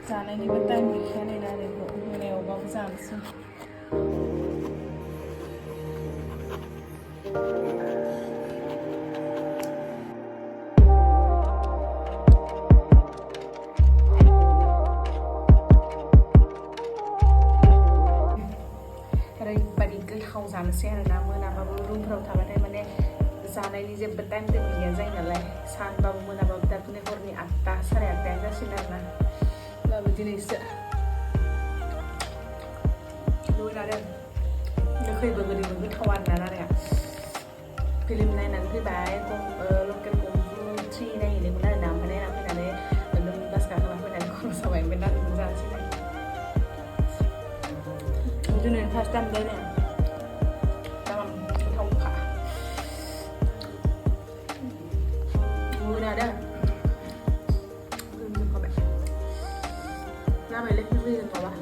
जानायनिबो टाइम गैखाया नै दा ओरैनो मोनायावबाबो जानोसै ओरैबायदि गोथाव जानोसै आरोना मोनाबाबो रुमफ्राव थाबाथाय माने जानायनि जेबो टाइम टेबोल गैया जायो नालाय सानबाबो मोनाबाबो दाखौनो हरनि 8टा साराय 8टायानो जासिगोन आरोना होमबाबो दिनैसो लुबैनानै गोखैबो गोदैबो गोथाव आरोना नारेंआ फिल्म नायनानै फैबाय लकेल कम्पु 3 नायहैदोंमोन आरोना ओमफ्राय नायना फैनानै बास गाखोना फैनानै खर' साबाय ओमफ्राय नारेंखौ जानोसै दिनै फार्स्ट टाइम जायो दाम गोथावखा लुबैना दा गोजोनजोबखाबाय जाबायलै लुबैदों माबा